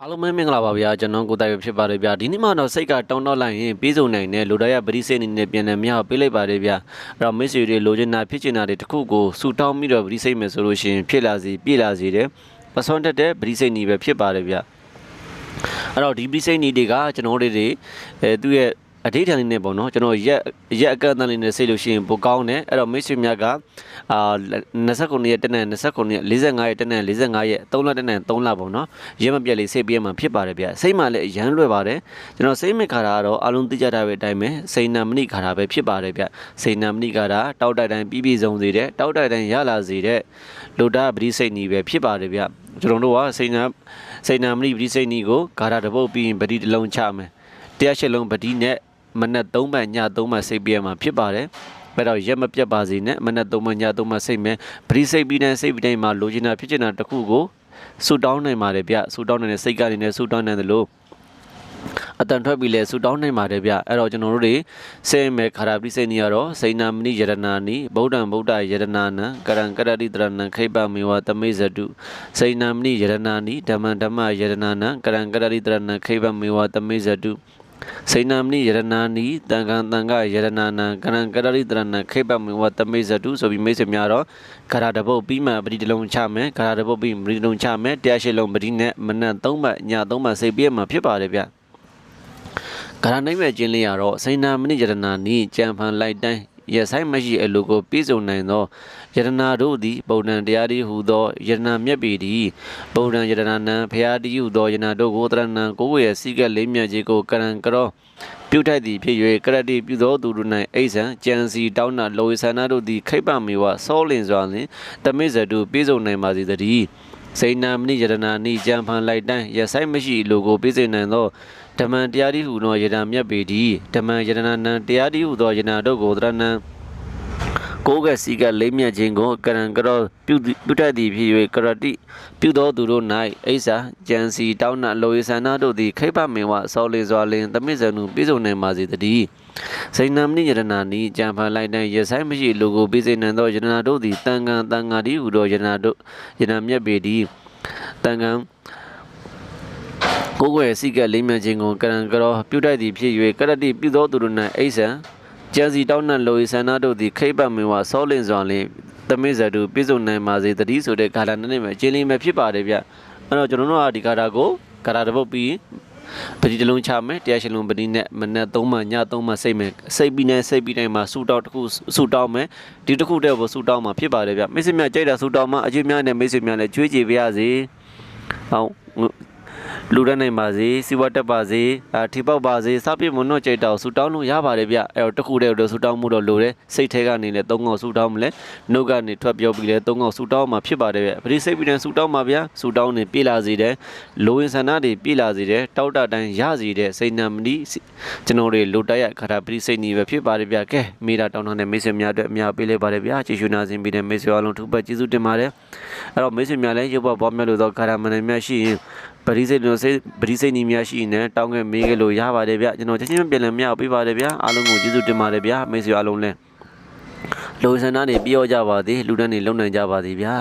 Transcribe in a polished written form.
အားလုံးပဲမင်္ဂလာပါဗျာကျွန်တော်ကိုတိုင်ဖြစ်ပါတယ်ဗျာဒီနေ့မှတော့စိတ်ကတောင်းတော့လိုက်ရင်ပြေးစုံနိုင်တဲ့လူတိုင်းရပရိစိတ်အနေနဲ့ပြန်လည်မြောက်ပေးလိုက်ပါတယ်ဗျာအဲ့တော့မိတ်ဆွေတွေလိုချင်တာဖြစ်ချင်တာတွေတခုကိုဆူတောင်းပြီးတော့ပရိစိတ်မယ်ဆိုလို့ရှိရင်ဖြစ်လာစီပြည့်လာစီတဲ့ပစွမ်းတက်တဲ့ပရိစိတ်နေပဲဖြစ်ပါတယ်ဗျာအဲ့တော့ဒီပရိစိတ်နေတွေကကျွန်တော်တို့တွေသူ့ရဲ့အထိတ်ထန်လေးနဲ့ပေါ့နော်ကျွန်တော်ရက်အကန့်အသတ်လေးနဲ့စိတ်လို့ရှိရင်ပိုကောင်းတယ်အဲ့တော့မိတ်ဆွေများက29ရက်တနက်29ရက်45ရက်တနက်45ရက်3လတနက်3လပေါ့နော်ရက်မပြတ်လေးစိတ်ပြည့်မှဖြစ်ပါတယ်ဗျစိတ်မှလည်းအရန်လွယ်ပါတယ်ကျွန်တော်စိတ်မခါတာကတော့အလုံးသိကြတာပဲအတိုင်းပဲစိတ်နာမဏိခါတာပဲဖြစ်ပါတယ်ဗျစိတ်နာမဏိခါတာတောက်တိုက်တိုင်းပြီးဆုံးစေတဲ့တောက်တိုက်တိုင်းရလာစေတဲ့လူတာပရိစိတ်နီပဲဖြစ်ပါတယ်ဗျကျွန်တော်တို့ကစိတ်နာမဏိပရိစိတ်နီကိုဂါရတပုတ်ပြီးရင်ပတိတစ်လုံးချမယ်တရားရှစ်လုံးပတိနဲ့မနက်3မှည3မှစိတ်ပြည့်မှာဖြစ်ပါတယ်။အဲ့တော့ရက်မပြတ်ပါစေနဲ့မနက်3မှည3မှစိတ်မယ်ပရိစိတ်ပြီးတဲ့စိတ်ပြီးတိုင်းမှာလိုချင်တာဖြစ်ချင်တာတစ်ခုကိုဆူတောင်းနိုင်ပါတယ်ဗျဆူတောင်းနိုင်တဲ့စိတ်ကနေနဲ့ဆူတောင်းနိုင်တယ်လို့အတန်ထွက်ပြီးလဲဆူတောင်းနိုင်ပါတယ်ဗျအဲ့တော့ကျွန်တော်တို့တွေစိတ်မဲ့ခါရပရိစိတ်နေရတော့စိဏမဏိယရဏာနိဗုဒ္ဓံဗုဒ္ဓယရဏာနံကရံကရတိတရဏံခိပမေဝတမေဇတုစိဏမဏိယရဏာနိဓမ္မဓမ္မယရဏာနံကရံကရတိတရဏံခိပမေဝတမေဇတုစိဏမဏိယရဏာနိတန်ခံတန်ခယရဏာနံကရံကရတိတရဏံခိပမေဝတမေဇတုဆိုပြီးမိတ်ဆွေများတော့ခါရတပုတ်ပြီးမှပတိတလုံးချမယ်ခါရတပုတ်ပြီးပတိတလုံးချမယ်တရားရှိလုံးပတိနဲ့မနက်3မှည3မှစိတ်ပြည့်မှဖြစ်ပါတယ်ဗျခါရနိုင်မဲ့ခြင်းလေးရတော့စိဏမဏိယရဏာနိကြံဖန်လိုက်တိုင်းရဆိုင်မရှိအလိုကိုပြည့်စုံနိုင်သောယရဏတို့သည်ဗုဒ္ဓံတရားသည်ဟူသောယရဏမြတ်ပေသည်ဗုဒ္ဓံယရဏနံဖရာတိဟုသောယရဏတို့ကိုတရဏံကိုယ်ရဲ့စီကလေးမြတ်ကြီးကိုကရံကရောပြုထိုက်သည်ဖြစ်၍ကရတိပြုသောသူတို့၌အိဆံကြံစီတောင်းနာလောဝေဆန္ဒတို့သည်ခိပ္ပမေဝစောလင်စွာလင်တမိဇတုပြည့်စုံနိုင်ပါစေတည်းစိဏမဏိယရဏာနိကြံဖန်လိုက်တိုင်းရဆိုင်မရှိအလိုကိုပြည့်စုံနိုင်သောဓမ္မတရားတိဟုသောယရဏမြတ်ပေသည်ဓမ္မယရဏနံတရားတိဟုသောယရဏတို့ကိုတရဏံကိုယ်ကစီကလေးမြတ်ခြင်းကိုကရံကရောပြုတတ်သည်ဖြစ်၍ကရတိပြုသောသူတို့၌အိဆာကြံစီတောင်းနာလောယဆန္ဒတို့သည်ခိပ္ပမေဝစောလေစွာလင်တမိဇနုပြည့်စုံနိုင်ပါစေတည်းစိဏမဏိယရဏာနိကြံဖန်လိုက်တိုင်းရဆိုင်မရှိလူကိုပြည့်စုံနိုင်သောယရဏတို့သည်တန်ခံတန်ဃာတိဟုသောယရဏမြတ်ပေသည်တန်ခံကိုယ်ရဲ့စီကလေးမြတ်ခြင်းကိုကရံကရောပြုတတ်သည်ဖြစ်၍ကရတိပြုသောသူတို့၌အိဆာကျန်စီတောင်းနှံလိုဆန္ဒတို့သည်ခိပ္ပမေဝစောလင်စွာလင်တမိဇတုပြည့်စုံနိုင်ပါစေတည်းဆိုတဲ့ဂါထာနဲ့ပဲအချင်းလေးပဲဖြစ်ပါတယ်ဗျအဲ့တော့ကျွန်တော်တို့ကဒီဂါထာကိုဂါထာတစ်ပုဒ်ပြီးပတိတလုံးချမယ်တရားရှင်လုံးပတိနဲ့မနက်3မှည3မှစိတ်မယ်စိတ်ပြီးနဲ့စိတ်ပြီးတိုင်းမှာဆူတောင်းတစ်ခုဆူတောင်းမယ်ဒီတစ်ခုတည်းကိုဆူတောင်းမှာဖြစ်ပါတယ်ဗျမိတ်ဆွေများကြိုက်တာဆူတောင်းမှာအချင်းများနဲ့မိတ်ဆွေများလည်းကြွေးကြည်ပါရစေဟုတ်လူရနိုင်ပါစေစီဝတ်တက်ပါစေထိပေါက်ပါစေစပြည့်မွန်တော့ကြိတ်တော့ဆူတောင်းလို့ရပါတယ်ဗျအဲ့တော့တခုတည်းတော့ဆူတောင်းမှုတော့လိုတယ်စိတ်ထဲကနေလည်း3កောက်ဆူတောင်းမလဲနှုတ်ကနေထွက်ပြောပြီးလဲ3កောက်ဆူတောင်းမှာဖြစ်ပါတယ်ဗျပရိစိတ်ပြီးတဲ့ဆူတောင်းမှာဗျဆူတောင်းနေပြေးလာစေတယ်လိုဝင်ဆန္ဒတွေပြေးလာစေတယ်တောက်တတိုင်းရစေတဲ့စိတ်နမဏိကျွန်တော်တွေလိုတိုက်ရခါတာပရိစိတ်နေပဲဖြစ်ပါတယ်ဗျကဲမိတာတောင်းတဲ့မိတ်ဆွေများအတွက်အများပေးလိုက်ပါတယ်ဗျကျေးဇူးနာရှင်ပြီးတဲ့မိတ်ဆွေအားလုံးထူးပတ်ကျေးဇူးတင်ပါတယ်အဲ့တော့မိတ်ဆွေများလည်းရုပ်ပေါ်ပေါ်မြတ်လို့တော့ခါတာမနေမြတ်ရှိရင်ပရိစိတ်နီများရှိနေတောင်းခဲ့မေးခဲ့လို့ရပါတယ်ဗျကျွန်တော်ချက်ချင်းပြန်လည်မြောက်ပေးပါတယ်ဗျအားလုံးကိုကျေးဇူးတင်ပါတယ်ဗျမိတ်ဆွေအားလုံးလည်းလိုဆန္ဒနေပြောကြပါသည်လူတန်းနေလုံနိုင်ကြပါသည်ဗျာ